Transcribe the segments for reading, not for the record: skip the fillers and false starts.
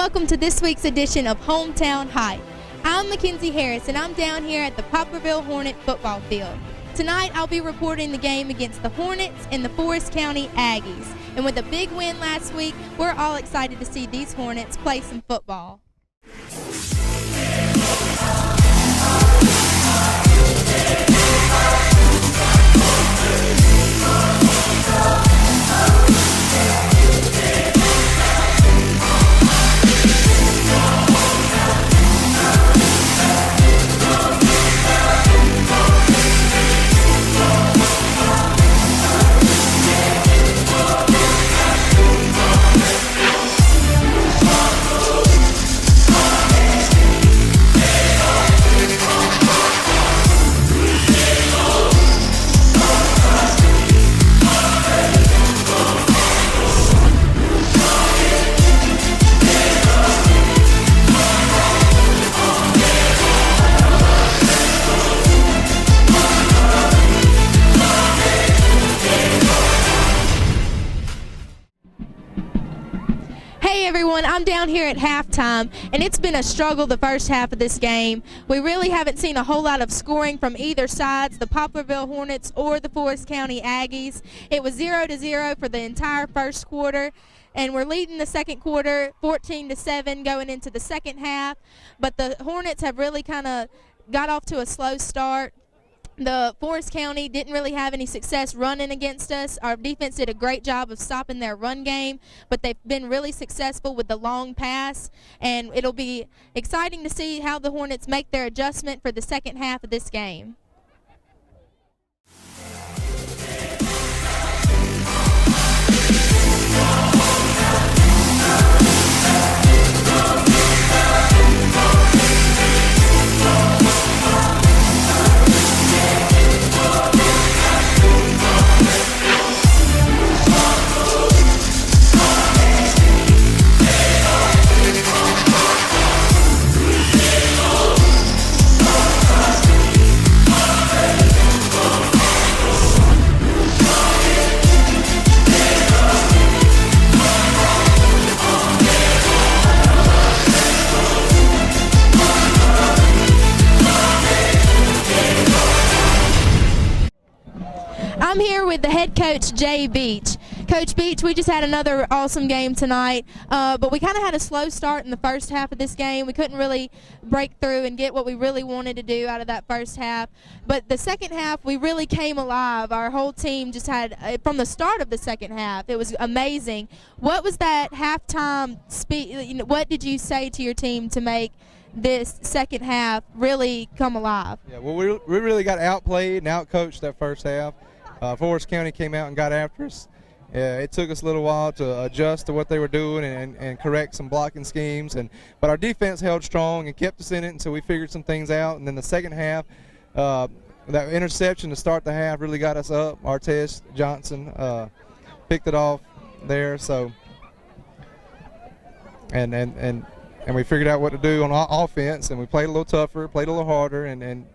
welcome to this week's edition of Hometown Hype. I'm Mackenzie Harris, and I'm down here at the Poplarville Hornet football field. Tonight, I'll be reporting the game against the Hornets and the Forest County Aggies. And with a big win last week, we're all excited to see these Hornets play some football. Hey everyone, I'm down here at halftime, and it's been a struggle the first half of this game. We really haven't seen a whole lot of scoring from either sides, the Poplarville Hornets or the Forest County Aggies. It was 0-0 for the entire first quarter, and we're leading the second quarter 14-7 going into the second half, but the Hornets have really kind of got off to a slow start. The Forest County didn't really have any success running against us. Our defense did a great job of stopping their run game, but they've been really successful with the long pass, and it'll be exciting to see how the Hornets make their adjustment for the second half of this game. I'm here with the head coach, Jay Beach. Coach Beach, we just had another awesome game tonight, but we kind of had a slow start in the first half of this game. We couldn't really break through and get what we really wanted to do out of that first half. But the second half, we really came alive. Our whole team just had, from the start of the second half, it was amazing. What was that halftime speech? What did you say to your team to make this second half really come alive? Yeah, well, we really got outplayed and outcoached that first half. Forest County came out and got after us. It took us a little while to adjust to what they were doing and correct some blocking schemes, but our defense held strong and kept us in it until we figured some things out. And then the second half, that interception to start the half really got us up. Artez Johnson picked it off there, so and we figured out what to do on offense, and we played a little tougher, played a little harder, and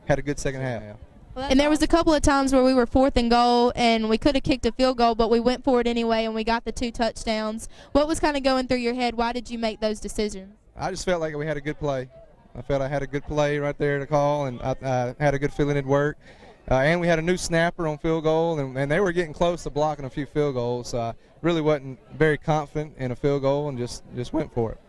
had a good second half. And there was a couple of times where we were 4th and goal, and we could have kicked a field goal, but we went for it anyway, and we got the 2 touchdowns. What was kind of going through your head? Why did you make those decisions? I just felt like we had a good play. I felt I had a good play right there to call, and I had a good feeling it'd work. And we had a new snapper on field goal, and they were getting close to blocking a few field goals, so I really wasn't very confident in a field goal and just went for it.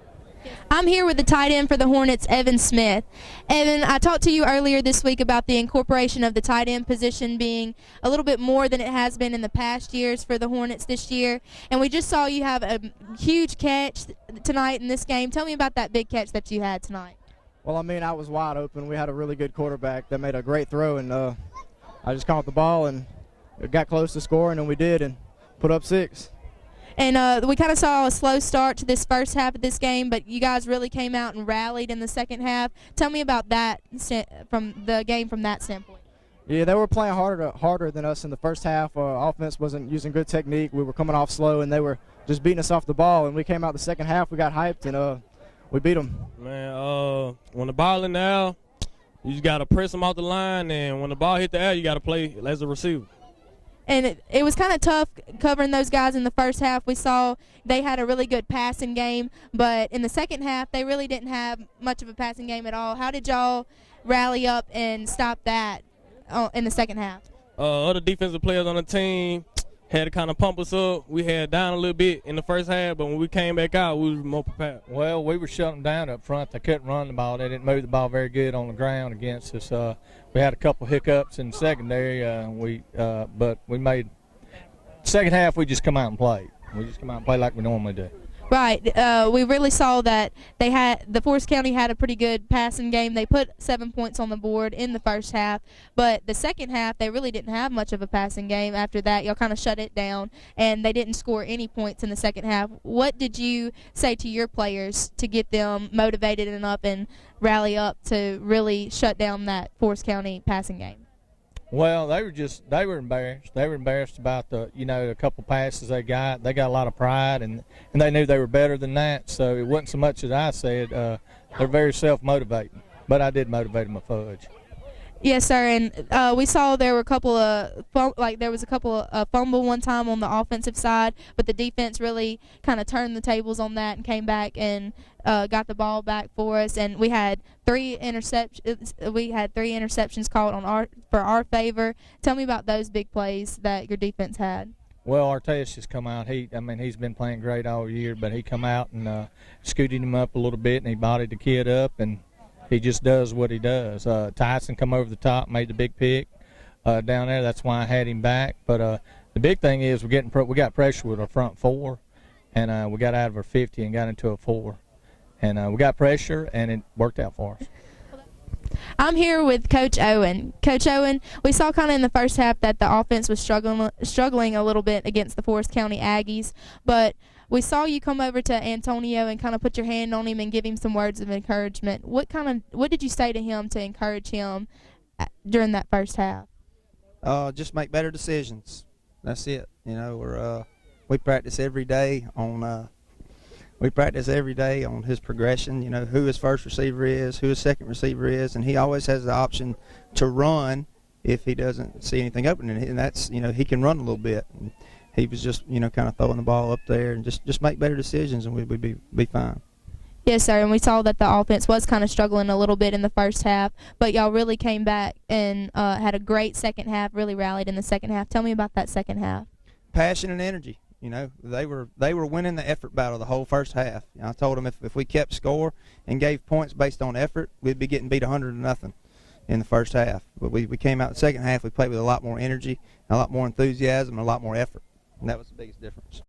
I'm here with the tight end for the Hornets, Evan Smith. Evan, I talked to you earlier this week about the incorporation of the tight end position being a little bit more than it has been in the past years for the Hornets this year, and we just saw you have a huge catch tonight in this game. Tell me about that big catch that you had tonight. Well, I mean, I was wide open. We had a really good quarterback that made a great throw, and I just caught the ball and got close to scoring, and we did, and put up 6. And we kind of saw a slow start to this first half of this game, but you guys really came out and rallied in the second half. Tell me about that from the game from that standpoint. Yeah, they were playing harder than us in the first half. Offense wasn't using good technique. We were coming off slow, and they were just beating us off the ball. And we came out the second half, we got hyped, and we beat them. Man, when the ball in the air, you just got to press them off the line, and when the ball hit the air, you got to play as a receiver. And it was kind of tough covering those guys in the first half. We saw they had a really good passing game, but in the second half, they really didn't have much of a passing game at all. How did y'all rally up and stop that in the second half? Other defensive players on the team had to kind of pump us up. We had down a little bit in the first half, but when we came back out, we were more prepared. Well, we were shutting them down up front. They couldn't run the ball. They didn't move the ball very good on the ground against us. We had a couple hiccups in the secondary. But we made second half. We just come out and play. We just come out and play like we normally do. Right. We really saw that the Forest County had a pretty good passing game. They put 7 points on the board in the first half, but the second half they really didn't have much of a passing game. After that, y'all kind of shut it down, and they didn't score any points in the second half. What did you say to your players to get them motivated and up and rally up to really shut down that Forest County passing game? Well, they were embarrassed. They were embarrassed about a couple passes they got. They got a lot of pride, and they knew they were better than that. So it wasn't so much that I said. They're very self-motivating, but I did motivate them a fudge. Yes, sir. And we saw there were a couple of fumble one time on the offensive side, but the defense really kind of turned the tables on that and came back and got the ball back for us. And we had three interceptions called for our favor. Tell me about those big plays that your defense had. Well, Artez just come out. He's been playing great all year, but he come out and scooted him up a little bit, and he bodied the kid up, and he just does what he does. Tyson come over the top, made the big pick down there. That's why I had him back. But the big thing is we got pressure with our front four, and we got out of our 50 and got into a 4. And we got pressure, and it worked out for us. I'm here with Coach Owen. Coach Owen, we saw kind of in the first half that the offense was struggling a little bit against the Forest County Aggies, but we saw you come over to Antonio and kind of put your hand on him and give him some words of encouragement. What did you say to him to encourage him during that first half? Just make better decisions. That's it. We practice every day on his progression. Who his first receiver is, who his second receiver is, and he always has the option to run if he doesn't see anything open, and that's he can run a little bit. And he was just kind of throwing the ball up there and just make better decisions, and we'd be fine. Yes, sir, and we saw that the offense was kind of struggling a little bit in the first half, but y'all really came back and had a great second half, really rallied in the second half. Tell me about that second half. Passion and energy. They were winning the effort battle the whole first half. I told them if we kept score and gave points based on effort, we'd be getting beat 100-0 in the first half. But we came out the second half, we played with a lot more energy, a lot more enthusiasm, and a lot more effort, and that was the biggest difference.